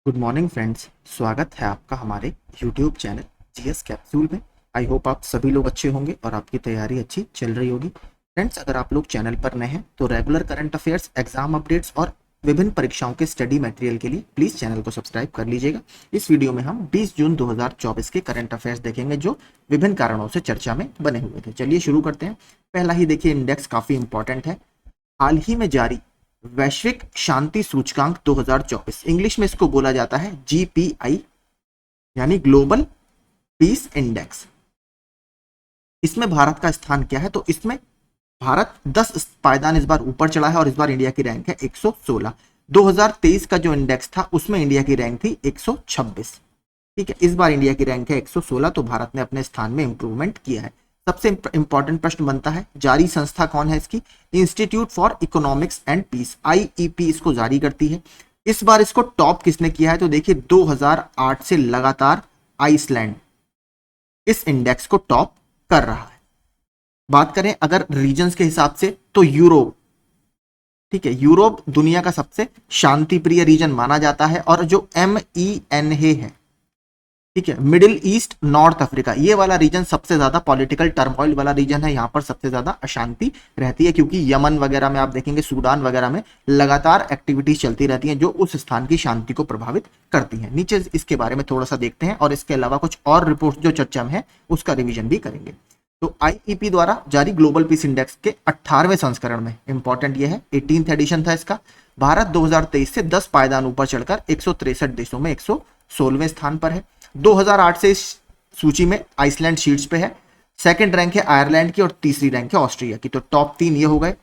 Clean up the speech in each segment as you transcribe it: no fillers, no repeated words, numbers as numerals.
Good morning friends. स्वागत है आपका हमारे यूट्यूब चैनल जीएस कैप्सूल में। आई होप आप सभी लोग अच्छे होंगे और आपकी तैयारी अच्छी चल रही होगी। फ्रेंड्स, अगर आप लोग चैनल पर नए हैं तो regular current affairs, exam updates और विभिन्न परीक्षाओं के स्टडी मटेरियल के लिए प्लीज़ चैनल को सब्सक्राइब कर लीजिएगा। इस वीडियो में हम 20 जून 2024 के करंट अफेयर्स देखेंगे जो विभिन्न कारणों से चर्चा में बने हुए थे। चलिए शुरू करते हैं। पहला ही देखिए, इंडेक्स काफ़ी इंपॉर्टेंट है। हाल ही में जारी वैश्विक शांति सूचकांक 2024, इंग्लिश में इसको बोला जाता है जीपीआई यानी ग्लोबल पीस इंडेक्स। इसमें भारत का स्थान क्या है? तो इसमें भारत 10 पायदान इस बार ऊपर चढ़ा है और इस बार इंडिया की रैंक है 116। 2023 का जो इंडेक्स था उसमें इंडिया की रैंक थी 126। ठीक है, इस बार इंडिया की रैंक है 116, तो भारत ने अपने स्थान में इंप्रूवमेंट किया है। सबसे इंपॉर्टेंट प्रश्न बनता है, जारी संस्था कौन है इसकी? Institute for economics and peace, IEP इसको जारी करती है। इस बार इसको टॉप किसने किया है? तो देखिए 2008 से लगातार आइसलैंड इस इंडेक्स को टॉप कर रहा है। बात करें अगर रीजन्स के हिसाब से तो यूरोप, ठीक है, यूरोप दुनिया का सबसे शांति प्रिय रीजन माना जाता है। और जो MENA है, ठीक है, मिडिल ईस्ट, नॉर्थ अफ्रीका, ये वाला रीजन सबसे ज्यादा पॉलिटिकल टर्मोइल वाला रीजन है। यहाँ पर सबसे ज्यादा अशांति रहती है क्योंकि यमन वगैरह में आप देखेंगे, सूडान वगैरह में लगातार एक्टिविटीज चलती रहती हैं जो उस स्थान की शांति को प्रभावित करती हैं। नीचे इसके बारे में थोड़ा सा देखते हैं और इसके अलावा कुछ और रिपोर्ट जो चर्चा में है उसका रिविजन भी करेंगे। तो आईईपी द्वारा जारी ग्लोबल पीस इंडेक्स के 18वें संस्करण में, इंपॉर्टेंट ये है 18th एडिशन था इसका, भारत 2023 से 10 पायदान ऊपर चढ़कर 163 देशों में 116वें स्थान पर है। 2008 से इस सूची में आइसलैंड शीट्स पे है। सेकंड रैंक है आयरलैंड की और तीसरी रैंक है ऑस्ट्रिया की। तो टॉप 3 ये हो गए।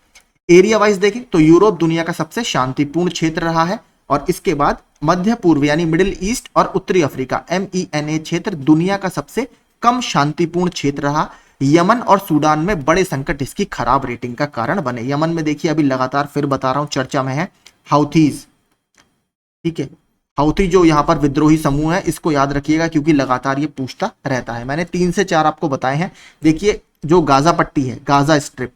एरिया वाइज देखें तो यूरोप दुनिया का सबसे शांतिपूर्ण क्षेत्र रहा है और इसके बाद मध्य पूर्व यानी मिडिल ईस्ट और उत्तरी अफ्रीका MENA क्षेत्र दुनिया का सबसे कम शांतिपूर्ण क्षेत्र रहा। यमन और सूडान में बड़े संकट इसकी खराब रेटिंग का कारण बने। यमन में देखिए, अभी लगातार फिर बता रहा हूं, चर्चा में है हाउथीज। ठीक है, हाउथी जो यहाँ पर विद्रोही समूह है, इसको याद रखिएगा क्योंकि लगातार ये पूछता रहता है। मैंने 3 से 4 आपको बताए हैं। देखिए जो गाजा पट्टी है, गाजा स्ट्रिप,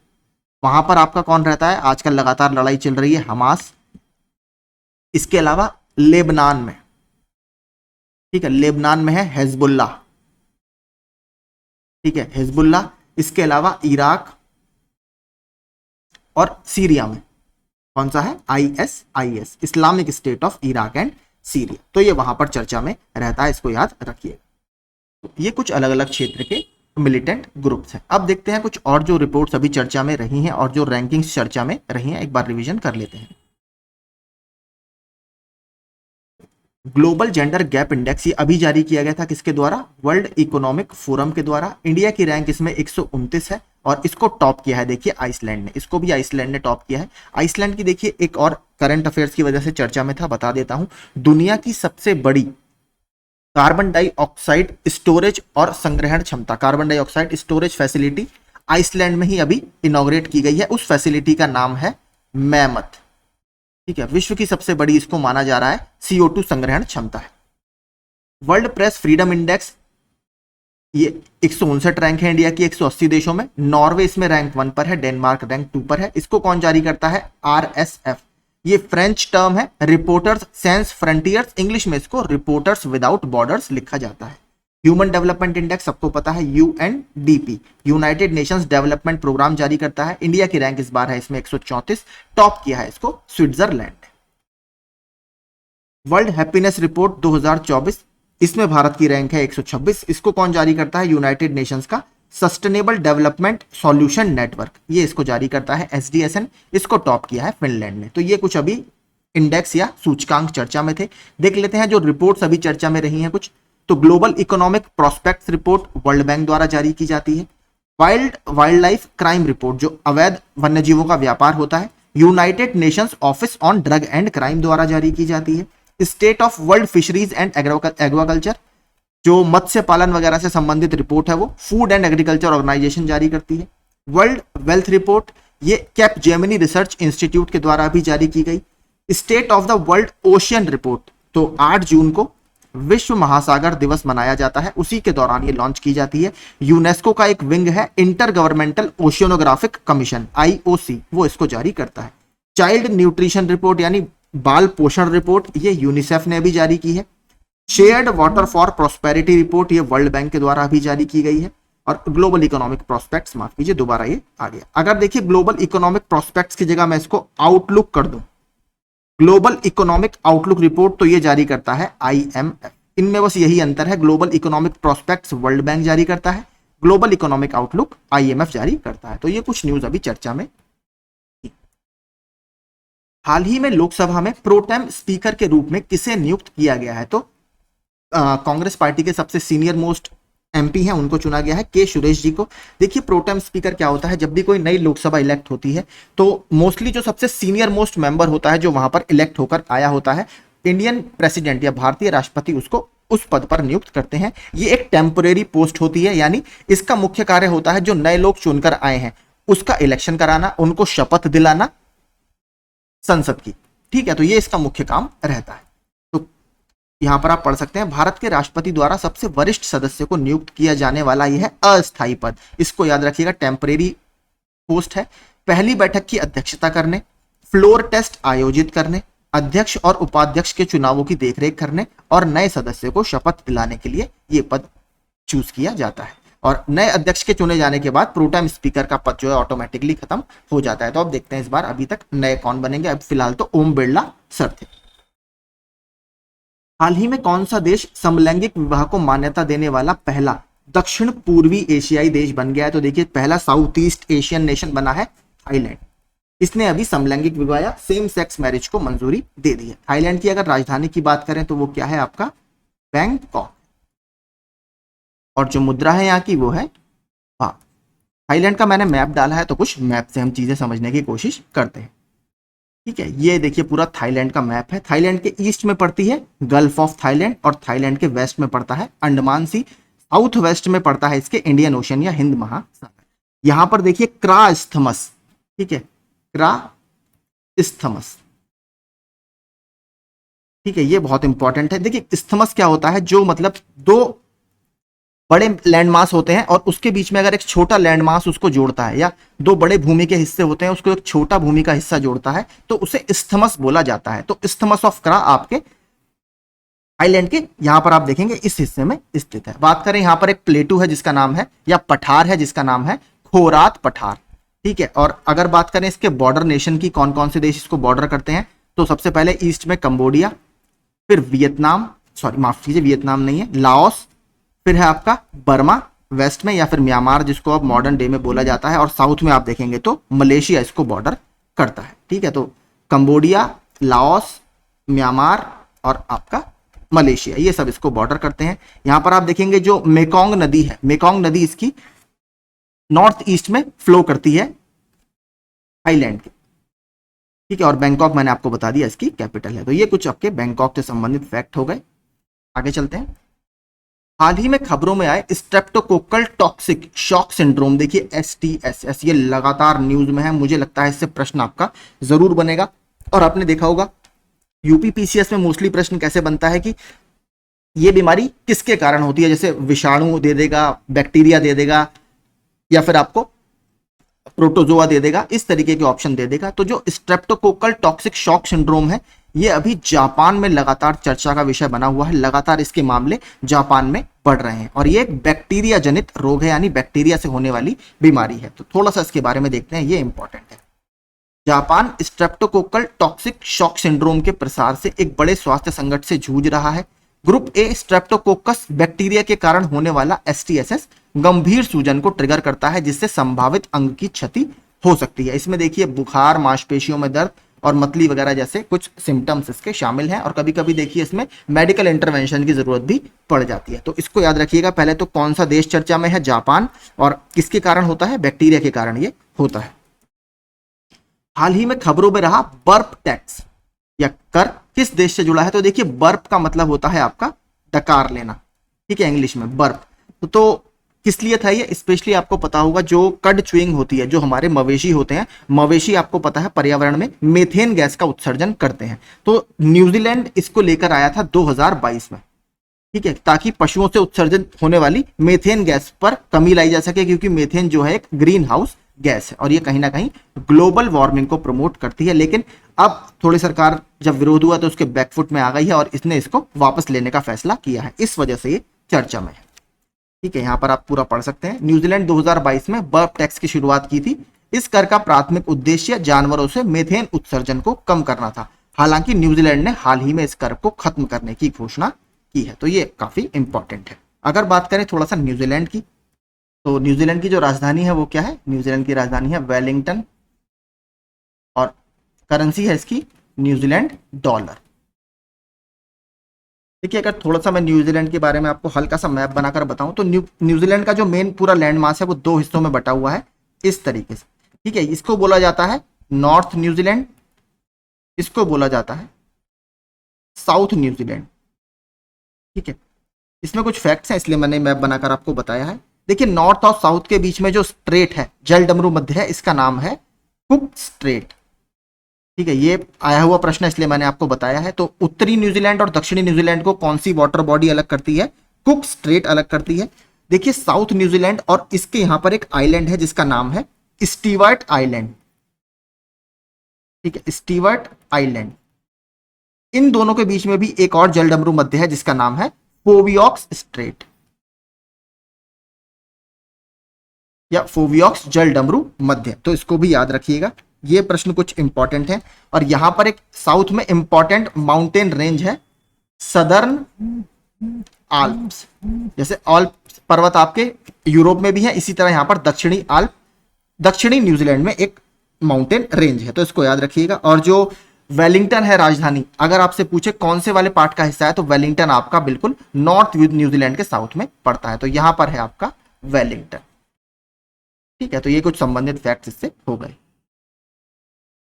वहां पर आपका कौन रहता है? आजकल लगातार लड़ाई चल रही है, हमास। इसके अलावा लेबनान में, ठीक है, लेबनान में है हिजबुल्ला, ठीक है, हिजबुल्ला। इसके अलावा इराक और सीरिया में कौन सा है? ISIS, Islamic state of Iraq and Syria. तो ये वहां पर चर्चा में रहता है, इसको याद रखिए। ये कुछ अलग अलग क्षेत्र के मिलिटेंट ग्रुप्स हैं। अब देखते हैं कुछ और जो रिपोर्ट्स अभी चर्चा में रही हैं और जो रैंकिंग्स चर्चा में रही हैं, एक बार रिवीजन कर लेते हैं। ग्लोबल जेंडर गैप इंडेक्स ये अभी जारी किया गया था, किसके द्वारा? वर्ल्ड इकोनॉमिक फोरम के द्वारा। इंडिया की रैंक इसमें 129 है और इसको टॉप किया है देखिए आइसलैंड ने। इसको भी आइसलैंड ने टॉप किया है। आइसलैंड की देखिए एक और करंट अफेयर्स की वजह से चर्चा में था, बता देता हूं। दुनिया की सबसे बड़ी कार्बन डाइऑक्साइड स्टोरेज और संग्रहण क्षमता, carbon dioxide storage facility Iceland में ही अभी इनॉग्रेट की गई है। उस फैसिलिटी का नाम है मैमथ। ठीक है, विश्व की सबसे बड़ी इसको माना जा रहा है, CO2 संग्रहण क्षमता है। वर्ल्ड प्रेस फ्रीडम इंडेक्स ये 159 रैंक है इंडिया की 180 देशों में। नॉर्वे इसमें रैंक 1 पर है, डेनमार्क रैंक 2 पर है। इसको कौन जारी करता है? RSF, ये फ्रेंच टर्म है, रिपोर्टर्स सेंस फ्रंटियर्स, इंग्लिश में इसको रिपोर्टर्स विदाउट बॉर्डर्स लिखा जाता है। ह्यूमन डेवलपमेंट इंडेक्स सबको पता है, UNDP, United Nations development programme जारी करता है। इंडिया की रैंक इस बार है इसमें 134, टॉप किया है इसको स्विट्जरलैंड। वर्ल्ड हैप्पीनेस रिपोर्ट 2024, इसमें भारत की रैंक है 126। इसको कौन जारी करता है? यूनाइटेड नेशंस का सस्टेनेबल डेवलपमेंट सॉल्यूशन नेटवर्क, ये इसको जारी करता है SDSN। इसको टॉप किया है फिनलैंड ने। तो ये कुछ अभी इंडेक्स या सूचकांक चर्चा में थे। देख लेते हैं जो रिपोर्ट्स अभी चर्चा में रही हैं कुछ। तो global economic prospects report world bank द्वारा जारी की जाती है। वाइल्ड लाइफ क्राइम रिपोर्ट, जो अवैध वन्यजीवों का व्यापार होता है, United Nations office on drug and crime द्वारा जारी की जाती है। State of world fisheries and agriculture, जो मत्स्य पालन वगैरह से संबंधित रिपोर्ट है, वो फूड एंड एग्रीकल्चर ऑर्गेनाइजेशन जारी करती है। वर्ल्ड वेल्थ रिपोर्ट ये कैप जेमिनी रिसर्च इंस्टीट्यूट के द्वारा भी जारी की गई। State of the world ocean report, तो 8 जून को विश्व महासागर दिवस मनाया जाता है, उसी के दौरान ये लॉन्च की जाती है। यूनेस्को का एक विंग है इंटर गवर्नमेंटल ओशियोनोग्राफिक कमीशन, IOC, वो इसको जारी करता है। चाइल्ड न्यूट्रिशन रिपोर्ट यानी बाल पोषण रिपोर्ट ये यूनिसेफ ने अभी जारी की है। Shared water for prosperity report ये वर्ल्ड बैंक के द्वारा अभी जारी की गई है। और ग्लोबल इकोनॉमिक प्रोस्पेक्ट्स, माफ कीजिए दोबारा ये आ गया। अगर देखिए ग्लोबल इकोनॉमिक प्रोस्पेक्ट्स की जगह मैं इसको आउटलुक कर दूं, ग्लोबल इकोनॉमिक आउटलुक रिपोर्ट तो ये जारी करता है IMF। इनमें बस यही अंतर है, global economic prospects world bank जारी करता है, ग्लोबल इकोनॉमिक आउटलुक IMF जारी करता है। तो ये कुछ न्यूज अभी चर्चा में। हाल ही में लोकसभा में प्रोटेम स्पीकर के रूप में किसे नियुक्त किया गया है? तो कांग्रेस पार्टी के सबसे सीनियर मोस्ट MP हैं, उनको चुना गया है, के सुरेश जी को। देखिए प्रोटेम स्पीकर क्या होता है, जब भी कोई नई लोकसभा इलेक्ट होती है तो मोस्टली जो सबसे सीनियर मोस्ट मेंबर होता है जो वहां पर इलेक्ट होकर आया होता है, इंडियन प्रेसिडेंट या भारतीय राष्ट्रपति उसको उस पद पर नियुक्त करते हैं। ये एक टेम्परेरी पोस्ट होती है, यानी इसका मुख्य कार्य होता है जो नए लोग चुनकर आए हैं उसका इलेक्शन कराना, उनको शपथ दिलाना संसद की। ठीक है, तो ये इसका मुख्य काम रहता है। तो यहां पर आप पढ़ सकते हैं, भारत के राष्ट्रपति द्वारा सबसे वरिष्ठ सदस्य को नियुक्त किया जाने वाला यह है अस्थायी पद। इसको याद रखिएगा, टेम्परेरी पोस्ट है। पहली बैठक की अध्यक्षता करने, फ्लोर टेस्ट आयोजित करने, अध्यक्ष और उपाध्यक्ष के चुनावों की देखरेख करने और नए सदस्य को शपथ दिलाने के लिए यह पद चूज किया जाता है। और नए अध्यक्ष के चुने जाने के बाद प्रोटेम स्पीकर का पद जो है ऑटोमेटिकली खत्म हो जाता है। तो अब देखते हैं इस बार अभी तक नए कौन बनेंगे। अब फिलहाल तो ओम बिरला सर थे। हाल ही में कौन सा देश समलैंगिक विवाह को मान्यता देने वाला पहला दक्षिण पूर्वी एशियाई देश बन गया है? तो देखिए पहला साउथ ईस्ट एशियन नेशन बना है थाईलैंड। इसने अभी समलैंगिक विवाह या सेम सेक्स मैरिज को मंजूरी दे दी है। थाईलैंड की अगर राजधानी की बात करें तो वो क्या है आपका, बैंकॉक। और जो मुद्रा है यहाँ की वो है हाँ। थाईलैंड का मैंने मैप डाला है, तो कुछ मैप से हम चीजें समझने की कोशिश करते हैं। ठीक है, ये देखिए पूरा थाईलैंड का मैप है। थाईलैंड के ईस्ट में पड़ती है गल्फ ऑफ थाईलैंड और थाईलैंड के वेस्ट में पड़ता है अंडमान सी। साउथ वेस्ट में पड़ता है इसके इंडियन ओशन या हिंद महासागर। यहां पर देखिए क्रा इस्थमस, ठीक है, क्रा इस्थमस, ठीक है, ये बहुत इंपॉर्टेंट है। देखिए इस्थमस क्या होता है, जो मतलब दो बड़े लैंडमास होते हैं और उसके बीच में अगर एक छोटा लैंडमास उसको जोड़ता है, या दो बड़े भूमि के हिस्से होते हैं उसको एक छोटा भूमि का हिस्सा जोड़ता है, तो उसे इस्थमस बोला जाता है। तो इस्थमस ऑफ क्रा आपके आइलैंड के यहां पर आप देखेंगे इस हिस्से में स्थित है। बात करें यहां पर एक प्लेटू है जिसका नाम है, या पठार है जिसका नाम है खोरात पठार। ठीक है, और अगर बात करें इसके बॉर्डर नेशन की, कौन कौन से देश इसको बॉर्डर करते हैं, तो सबसे पहले ईस्ट में कंबोडिया, फिर वियतनाम, सॉरी माफ कीजिए वियतनाम नहीं है, लाओस, फिर है आपका बर्मा वेस्ट में, या फिर म्यांमार जिसको अब मॉडर्न डे में बोला जाता है, और साउथ में आप देखेंगे तो मलेशिया इसको बॉर्डर करता है। ठीक है, तो कंबोडिया, लाओस, म्यांमार और आपका मलेशिया, ये सब इसको बॉर्डर करते हैं। यहां पर आप देखेंगे जो मेकोंग नदी है, मेकोंग नदी इसकी नॉर्थ ईस्ट में फ्लो करती है थाईलैंड के। ठीक है, और बैंकॉक मैंने आपको बता दिया इसकी कैपिटल है। तो ये कुछ आपके बैंकॉक से संबंधित फैक्ट हो गए। आगे चलते हैं। हाल ही में खबरों में आए स्ट्रेप्टोकोकल टॉक्सिक शॉक सिंड्रोम, देखिए STSS, ये लगातार न्यूज में है। मुझे लगता है इससे प्रश्न आपका जरूर बनेगा। और आपने देखा होगा UPPCS में मोस्टली प्रश्न कैसे बनता है कि ये बीमारी किसके कारण होती है, जैसे विषाणु दे देगा, बैक्टीरिया दे देगा, या फिर आपको प्रोटोजोआ दे देगा, इस तरीके के ऑप्शन दे देगा। तो जो स्ट्रेप्टोकोकल टॉक्सिक शॉक सिंड्रोम है, ये अभी जापान में लगातार चर्चा का विषय बना हुआ है। लगातार इसके मामले जापान में बढ़ रहे हैं, और ये एक बैक्टीरिया जनित रोग है, यानी बैक्टीरिया से होने वाली बीमारी है। तो थोड़ा सा इसके बारे में देखते हैं, ये इंपॉर्टेंट है। Japan streptococcal toxic shock syndrome के प्रसार से एक बड़े स्वास्थ्य संकट से जूझ रहा है। ग्रुप ए स्ट्रेप्टोकोकस बैक्टीरिया के कारण होने वाला STSS गंभीर सूजन को ट्रिगर करता है, जिससे संभावित अंग की क्षति हो सकती है। इसमें देखिए बुखार, मांसपेशियों में दर्द और मतली वगैरह जैसे कुछ सिम्टम्स इसके शामिल हैं, और कभी कभी देखिए इसमें मेडिकल इंटरवेंशन की जरूरत भी पड़ जाती है। तो इसको याद रखिएगा। पहले तो कौन सा देश चर्चा में है, जापान, और किसके कारण होता है, बैक्टीरिया के कारण ये होता है। हाल ही में खबरों में रहा बर्प टैक्स या कर किस देश से जुड़ा है, तो देखिए बर्प का मतलब होता है आपका डकार लेना। ठीक है, इंग्लिश में बर्प। तो किस लिए था ये, स्पेशली आपको पता होगा जो कड च्युइंग होती है, जो हमारे मवेशी होते हैं, मवेशी आपको पता है पर्यावरण में मीथेन गैस का उत्सर्जन करते हैं। तो न्यूजीलैंड इसको लेकर आया था 2022 में। ठीक है, ताकि पशुओं से उत्सर्जन होने वाली मीथेन गैस पर कमी लाई जा सके, क्योंकि मीथेन जो है एक ग्रीन हाउस गैस है और ये कहीं ना कहीं ग्लोबल वार्मिंग को प्रमोट करती है। लेकिन अब थोड़ी सरकार जब विरोध हुआ तो उसके बैकफुट में आ गई है और इसने इसको वापस लेने का फैसला किया है, इस वजह से ये चर्चा में है। ठीक है, यहाँ पर आप पूरा पढ़ सकते हैं। न्यूजीलैंड 2022 में बर्फ टैक्स की शुरुआत की थी। इस कर का प्राथमिक उद्देश्य जानवरों से मीथेन उत्सर्जन को कम करना था। हालांकि न्यूजीलैंड ने हाल ही में इस कर को खत्म करने की घोषणा की है, तो ये काफी इंपॉर्टेंट है। अगर बात करें थोड़ा सा न्यूजीलैंड की, तो न्यूजीलैंड की जो राजधानी है वो क्या है? न्यूजीलैंड की राजधानी है वेलिंगटन और करेंसी है इसकी न्यूजीलैंड डॉलर। देखिए, अगर थोड़ा सा मैं न्यूजीलैंड के बारे में आपको हल्का सा मैप बनाकर बताऊं तो न्यूजीलैंड का जो मेन पूरा लैंड मास है वो 2 हिस्सों में बटा हुआ है इस तरीके से। ठीक है, इसको बोला जाता है नॉर्थ न्यूजीलैंड, इसको बोला जाता है साउथ न्यूजीलैंड। ठीक है, इसमें कुछ फैक्ट्स हैं इसलिए मैंने मैप बनाकर आपको बताया है। देखिए, नॉर्थ और साउथ के बीच में जो स्ट्रेट है, जल डमरू मध्य है, इसका नाम है कुक स्ट्रेट। ठीक है, ये आया हुआ प्रश्न इसलिए मैंने आपको बताया है। तो उत्तरी न्यूजीलैंड और दक्षिणी न्यूजीलैंड को कौन सी वाटर बॉडी अलग करती है? कुक स्ट्रेट अलग करती है। देखिए, साउथ न्यूजीलैंड और इसके यहां पर एक आइलैंड है जिसका नाम है स्टीवर्ट आइलैंड। ठीक है, स्टीवर्ट आइलैंड। इन दोनों के बीच में भी एक और जल डमरू मध्य है जिसका नाम है फोवियोक्स स्ट्रेट या फोवियोक्स जल डमरू मध्य, तो इसको भी याद रखिएगा। ये प्रश्न कुछ इंपॉर्टेंट है। और यहां पर एक साउथ में इंपॉर्टेंट माउंटेन रेंज है सदर्न आल्प्स। जैसे आल्प्स पर्वत आपके यूरोप में भी है, इसी तरह यहां पर दक्षिणी आल्प, दक्षिणी न्यूजीलैंड में एक माउंटेन रेंज है, तो इसको याद रखिएगा। और जो वेलिंगटन है राजधानी, अगर आपसे पूछे कौन से वाले पार्ट का हिस्सा है तो वेलिंगटन आपका बिल्कुल नॉर्थ न्यूजीलैंड के साउथ में पड़ता है, तो यहां पर है आपका वेलिंगटन। ठीक है, तो ये कुछ संबंधित फैक्ट्स इससे हो गए।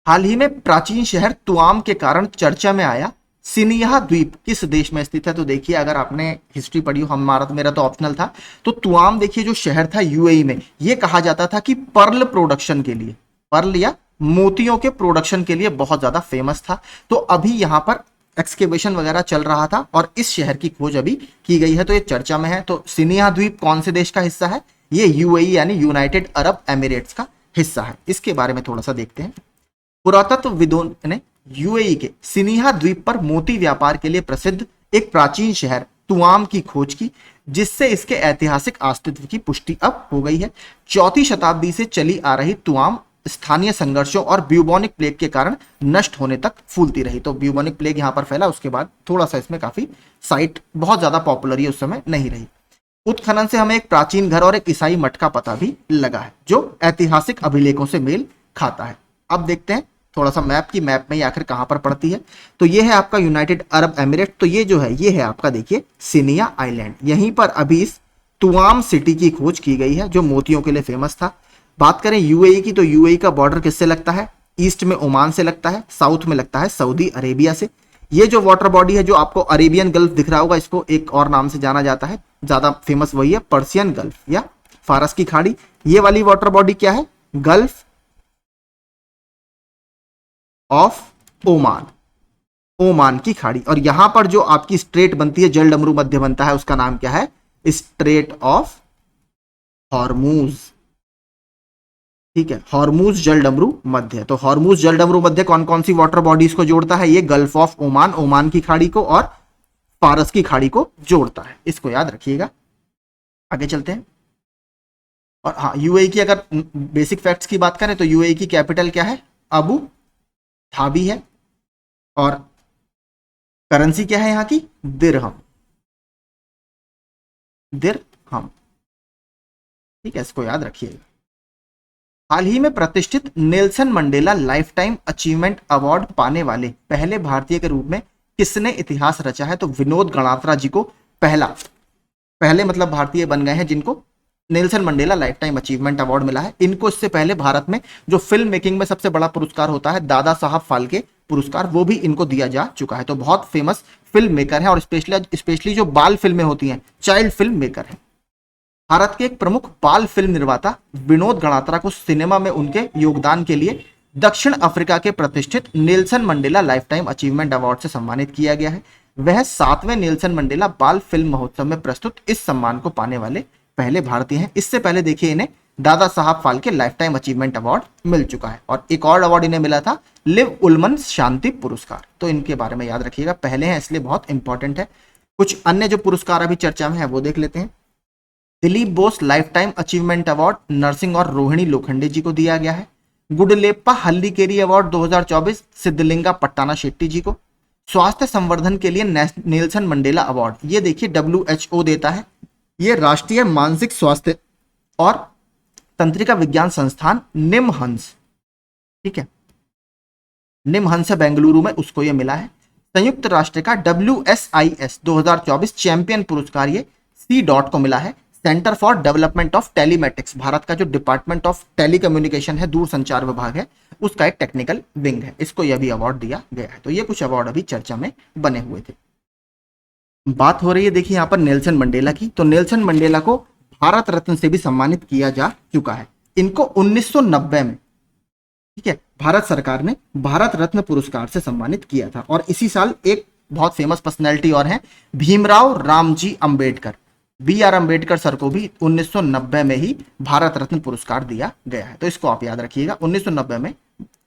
हाल ही में प्राचीन शहर तुआम के कारण चर्चा में आया सिनिहा द्वीप किस देश में स्थित है? तो देखिए, अगर आपने हिस्ट्री पढ़ी हो, हमारा तो मेरा तो ऑप्शनल था, तो तुआम देखिए जो शहर था यूएई में, ये कहा जाता था कि पर्ल प्रोडक्शन के लिए, पर्ल या मोतियों के प्रोडक्शन के लिए बहुत ज्यादा फेमस था। तो अभी यहां पर एक्सकेवेशन वगैरह चल रहा था और इस शहर की खोज अभी की गई है, तो ये चर्चा में है। तो सिनिहा द्वीप कौन से देश का हिस्सा है? ये यूएई यानी यूनाइटेड अरब एमिरेट्स का हिस्सा है। इसके बारे में थोड़ा सा देखते हैं। पुरातत्वविदों ने यूएई के सिनिहा द्वीप पर मोती व्यापार के लिए प्रसिद्ध एक प्राचीन शहर तुआम की खोज की, जिससे इसके ऐतिहासिक अस्तित्व की पुष्टि अब हो गई है। 4वीं शताब्दी से चली आ रही तुआम स्थानीय संघर्षों और ब्यूबोनिक प्लेग के कारण नष्ट होने तक फूलती रही। तो ब्यूबोनिक प्लेग यहां पर फैला, उसके बाद थोड़ा सा इसमें काफी साइट बहुत ज्यादा पॉपुलर ही उस समय नहीं रही। उत्खनन से हमें एक प्राचीन घर और एक ईसाई मठ का पता भी लगा है जो ऐतिहासिक अभिलेखों से मेल खाता है। अब देखते हैं थोड़ा सा मैप की, मैप में ये आखिर कहां पर पड़ती है। तो ये है आपका यूनाइटेड अरब एमिरेट, तो ये जो है ये है आपका देखिए सिनिया आइलैंड। यहीं पर अभी इस तुआम सिटी की खोज की गई है जो मोतियों के लिए फेमस था। बात करें यूएई की, तो यूएई का बॉर्डर किससे लगता है? ईस्ट में ओमान से लगता है, साउथ में लगता है सऊदी अरेबिया से। ये जो वाटर बॉडी है जो आपको अरेबियन गल्फ दिख रहा होगा, इसको एक और नाम से जाना जाता है, ज्यादा फेमस वही है पर्सियन गल्फ या फारस की खाड़ी। ये वाली वाटर बॉडी क्या है? गल्फ ऑफ ओमान, ओमान की खाड़ी। और यहां पर जो आपकी स्ट्रेट बनती है, जल डमरू मध्य बनता है, उसका नाम क्या है? Straight of Hormuz. ठीक है, हॉर्मूज जल डमरू मध्य। तो हॉर्मूज जल डमरू मध्य कौन कौन सी वाटर बॉडीज को जोड़ता है? ये गल्फ ऑफ ओमान, ओमान की खाड़ी को, और फारस की खाड़ी को जोड़ता है। इसको याद रखिएगा। आगे चलते हैं। और हाँ, यूएई की अगर बेसिक फैक्ट्स की बात करें तो यूएई की कैपिटल क्या है? अबू धाबी है। और करेंसी क्या है यहाँ की? दिरहम, दिरहम। ठीक है, इसको याद रखिएगा। हाल ही में प्रतिष्ठित Nelson Mandela life time achievement award पाने वाले पहले भारतीय के रूप में किसने इतिहास रचा है? तो विनोद गणात्रा जी को पहले मतलब भारतीय बन गए हैं जिनको Nelson Mandela life time achievement award मिला है। इनको इससे पहले भारत में जो फिल्म मेकिंग में सबसे बड़ा पुरस्कार होता है दादा साहब फाल्के पुरस्कार, वो भी इनको दिया जा चुका है। तो बहुत फेमस फिल्म मेकर है और स्पेशली जो बाल फिल्में होती हैं, चाइल्ड फिल्म मेकर है। भारत के एक प्रमुख बाल फिल्म निर्माता विनोद गणात्रा को सिनेमा में उनके योगदान के लिए दक्षिण अफ्रीका के प्रतिष्ठित Nelson Mandela life time achievement award से सम्मानित किया गया है। वह 7वें नेल्सन मंडेला बाल फिल्म महोत्सव में प्रस्तुत इस सम्मान को पाने वाले पहले भारतीय हैं। इससे पहले देखिए इन्हें Dada Saheb Phalke lifetime achievement award मिल चुका है। और एक और अवार्ड इन्हें मिला था, लिव उलमन शांति पुरस्कार। तो इनके बारे में याद रखिएगा, पहले हैं इसलिए बहुत इंपॉर्टेंट है। कुछ अन्य जो पुरस्कार अभी चर्चा में है वो देख लेते हैं। Dilip Bose lifetime achievement award Narsingh और रोहिणी लोखंडे जी को दिया गया है। गुडलेप्पा हल्दीकेरी अवार्ड 2024 सिद्धलिंगा पट्टाना शेट्टी जी को। स्वास्थ्य संवर्धन के लिए नेल्सन मंडेला अवार्ड, ये देखिए WHO देता है, ये राष्ट्रीय मानसिक स्वास्थ्य और तंत्रिका विज्ञान संस्थान निमहंस, ठीक है, निमहंस है बेंगलुरु में, उसको ये मिला है। संयुक्त राष्ट्र का WSIS 2024 चैंपियन पुरस्कार ये C.को मिला है। Centre for development of telematics, Bharat का जो डिपार्टमेंट ऑफ टेलीकम्युनिकेशन है, दूरसंचार विभाग है, उसका एक टेक्निकल विंग है, इसको यह भी अवार्ड दिया गया है। तो ये कुछ अवार्ड अभी चर्चा में बने हुए थे। बात हो रही है देखिए यहाँ पर नेल्सन मंडेला की, तो नेल्सन मंडेला को भारत रत्न से भी सम्मानित किया जा चुका है। इनको 1990 में, ठीक है, भारत सरकार ने भारत रत्न पुरस्कार से सम्मानित किया था। और इसी साल एक बहुत फेमस पर्सनैलिटी और हैं, भीमराव रामजी अंबेडकर, BR अंबेडकर सर को भी 1990 में ही भारत रत्न पुरस्कार दिया गया है। तो इसको आप याद रखिएगा, 1990 में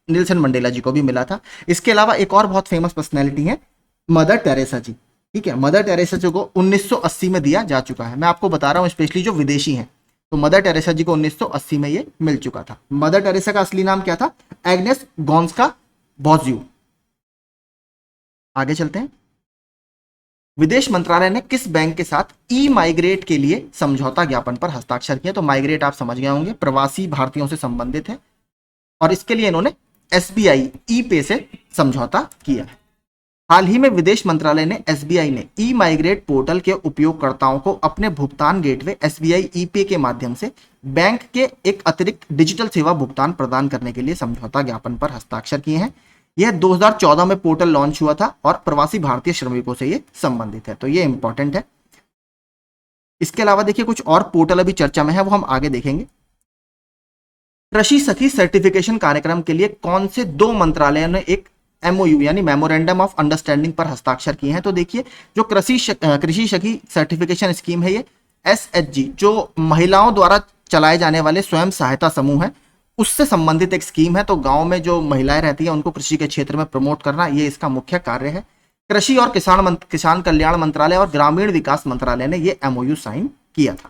नेल्सन मंडेला जी को भी मिला था। इसके अलावा एक और बहुत फेमस पर्सनैलिटी है मदर टेरेसा जी, ठीक है, मदर टेरेसा जी को 1980 में दिया जा चुका है। मैं आपको बता रहा हूं स्पेशली जो विदेशी हैं, तो मदर टेरेसा जी को 1980 में ये मिल चुका था। मदर टेरेसा का असली नाम क्या था? एग्नेस गोंस्का बॉज्यू। आगे चलते हैं। विदेश मंत्रालय ने किस बैंक के साथ ई माइग्रेट के लिए समझौता ज्ञापन पर हस्ताक्षर किया? तो माइग्रेट आप समझ गए होंगे, प्रवासी भारतीयों से संबंधित है, और इसके लिए इन्होंने SBI ई पे से समझौता किया है। हाल ही में विदेश मंत्रालय ने SBI ने ई माइग्रेट पोर्टल के उपयोगकर्ताओं को अपने भुगतान गेटवे SBI ई पे के माध्यम से बैंक के एक अतिरिक्त डिजिटल सेवा भुगतान प्रदान करने के लिए समझौता ज्ञापन पर हस्ताक्षर किए हैं। यह 2014 में पोर्टल लॉन्च हुआ था और प्रवासी भारतीय श्रमिकों से ये संबंधित है, तो ये इंपॉर्टेंट है। इसके अलावा देखिए कुछ और पोर्टल अभी चर्चा में है, वो हम आगे देखेंगे। कृषि सखी सर्टिफिकेशन कार्यक्रम के लिए कौन से 2 मंत्रालयों ने एक MOU यानी मेमोरेंडम ऑफ अंडरस्टैंडिंग पर हस्ताक्षर किए हैं? तो देखिए जो कृषि सखी सर्टिफिकेशन स्कीम है, ये SHG जो महिलाओं द्वारा चलाए जाने वाले स्वयं सहायता समूह है, उससे संबंधित एक स्कीम है। तो गांव में जो महिलाएं रहती हैं उनको कृषि के क्षेत्र में प्रमोट करना, ये इसका मुख्य कार्य है। कृषि और किसान कल्याण मंत्रालय और ग्रामीण विकास मंत्रालय ने ये MOU साइन किया था।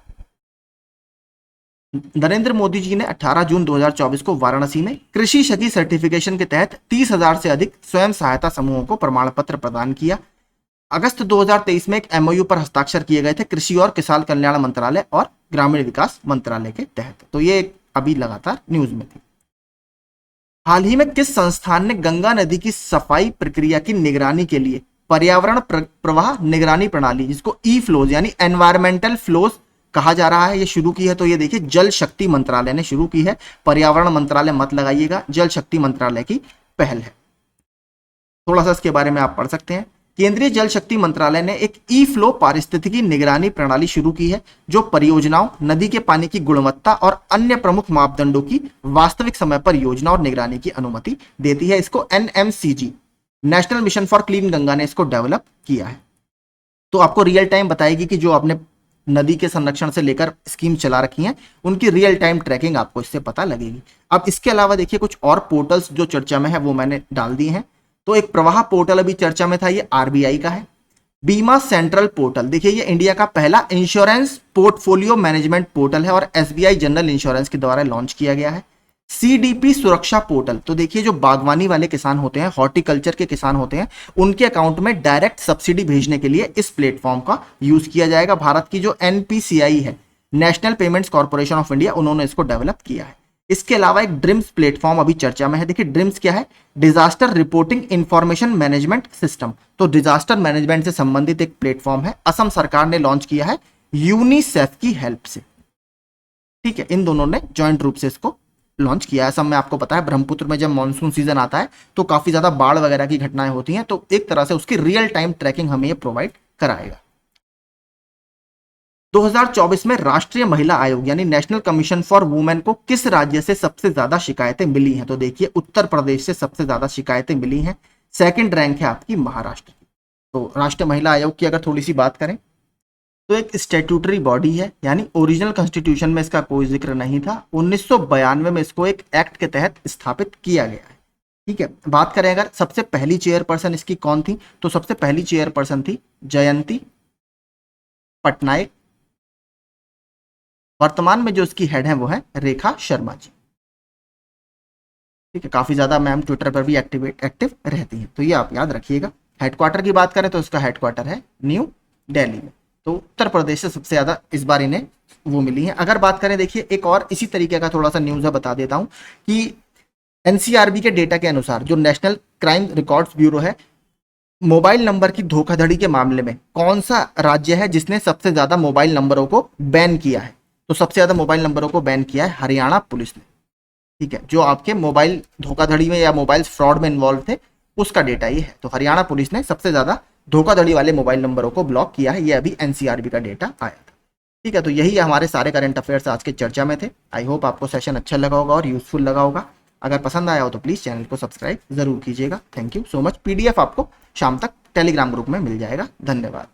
नरेंद्र मोदी जी ने 18 जून 2024 को वाराणसी में कृषि सखी सर्टिफिकेशन के तहत 30,000 से अधिक स्वयं सहायता समूहों को प्रमाण पत्र प्रदान किया। अगस्त 2023 में एक MOU पर हस्ताक्षर किए गए थे कृषि और किसान कल्याण मंत्रालय और ग्रामीण विकास मंत्रालय के तहत। तो ये अभी लगातार न्यूज में थी। हाल ही में किस संस्थान ने गंगा नदी की सफाई प्रक्रिया की निगरानी के लिए पर्यावरण प्रवाह निगरानी प्रणाली, जिसको ई फ्लोज यानी एनवायरमेंटल फ्लोज कहा जा रहा है, ये शुरू की है? तो ये देखिए जल शक्ति मंत्रालय ने शुरू की है। पर्यावरण मंत्रालय मत लगाइएगा, जल शक्ति मंत्रालय की पहल है। थोड़ा सा इसके बारे में आप पढ़ सकते हैं। केंद्रीय जल शक्ति मंत्रालय ने एक ई फ्लो पारिस्थितिकी निगरानी प्रणाली शुरू की है, जो परियोजनाओं, नदी के पानी की गुणवत्ता और अन्य प्रमुख मापदंडों की वास्तविक समय पर योजना और निगरानी की अनुमति देती है। इसको NMCG national mission for clean Ganga ने इसको डेवलप किया है। तो आपको रियल टाइम बताएगी कि जो आपने नदी के संरक्षण से लेकर स्कीम चला रखी हैं, उनकी रियल टाइम ट्रैकिंग आपको इससे पता लगेगी। अब इसके अलावा देखिए कुछ और पोर्टल्स जो चर्चा में है वो मैंने डाल दिए हैं। तो एक प्रवाह पोर्टल अभी चर्चा में था, ये RBI का है। बीमा सेंट्रल पोर्टल, देखिए ये इंडिया का पहला इंश्योरेंस पोर्टफोलियो मैनेजमेंट पोर्टल है और SBI जनरल इंश्योरेंस के द्वारा लॉन्च किया गया है। CDP सुरक्षा पोर्टल, तो देखिए जो बागवानी वाले किसान होते हैं, हॉर्टिकल्चर के किसान होते हैं, उनके अकाउंट में डायरेक्ट सब्सिडी भेजने के लिए इस प्लेटफॉर्म का यूज किया जाएगा। भारत की जो NPCI है, national payments corporation of India, उन्होंने इसको डेवलप किया है। इसके अलावा एक ड्रिम्स प्लेटफॉर्म अभी चर्चा में है। देखिए ड्रिम्स क्या है? Disaster reporting information management system. तो डिजास्टर मैनेजमेंट से संबंधित एक प्लेटफॉर्म है, असम सरकार ने लॉन्च किया है यूनिसेफ की हेल्प से, ठीक है, इन दोनों ने ज्वाइंट रूप से इसको लॉन्च किया है। असम में आपको पता है ब्रह्मपुत्र में जब मानसून सीजन आता है तो काफी ज्यादा बाढ़ वगैरह की घटनाएं होती हैं, तो एक तरह से उसकी रियल टाइम ट्रैकिंग हमें ये प्रोवाइड कराएगा। 2024 में राष्ट्रीय महिला आयोग यानी नेशनल कमीशन फॉर वुमेन को किस राज्य से सबसे ज्यादा शिकायतें मिली हैं? तो देखिए उत्तर प्रदेश से सबसे ज्यादा शिकायतें मिली हैं। सेकंड रैंक है आपकी महाराष्ट्र की। तो राष्ट्रीय महिला आयोग की अगर थोड़ी सी बात करें तो एक स्टैट्यूटरी बॉडी है, यानी ओरिजिनल कॉन्स्टिट्यूशन में इसका कोई जिक्र नहीं था। 1992 में इसको एक एक्ट के तहत स्थापित किया गया है। ठीक है, बात करें अगर सबसे पहली चेयरपर्सन इसकी कौन थी, तो सबसे पहली चेयरपर्सन थी जयंती पटनायक। वर्तमान में जो इसकी हेड है वो है रेखा शर्मा जी। ठीक है, काफी ज्यादा मैम ट्विटर पर भी एक्टिव रहती हैं, तो ये आप याद रखिएगा। हेडक्वार्टर की बात करें तो इसका हेडक्वार्टर है न्यू दिल्ली में। तो उत्तर प्रदेश से सबसे ज्यादा इस बार इन्हें वो मिली है। अगर बात करें, देखिए एक और इसी तरीके का थोड़ा सा न्यूज है, बता देता हूं कि एनसीआरबी के डेटा के अनुसार जो नेशनल क्राइम रिकॉर्ड्स ब्यूरो है, मोबाइल नंबर की धोखाधड़ी के मामले में कौन सा राज्य है जिसने सबसे ज्यादा मोबाइल नंबरों को बैन किया है? तो सबसे ज्यादा मोबाइल नंबरों को बैन किया है हरियाणा पुलिस ने। ठीक है, जो आपके मोबाइल धोखाधड़ी में या मोबाइल फ्रॉड में इन्वॉल्व थे उसका डेटा ये है। तो हरियाणा पुलिस ने सबसे ज्यादा धोखाधड़ी वाले मोबाइल नंबरों को ब्लॉक किया है, ये अभी एनसीआरबी का डेटा आया था। ठीक है, तो यही हमारे सारे करंट अफेयर्स आज के चर्चा में थे। आई होप आपको सेशन अच्छा लगा होगा और यूजफुल लगा होगा। अगर पसंद आया हो तो प्लीज चैनल को सब्सक्राइब जरूर कीजिएगा। Thank you so much. PDF आपको शाम तक टेलीग्राम ग्रुप में मिल जाएगा। धन्यवाद।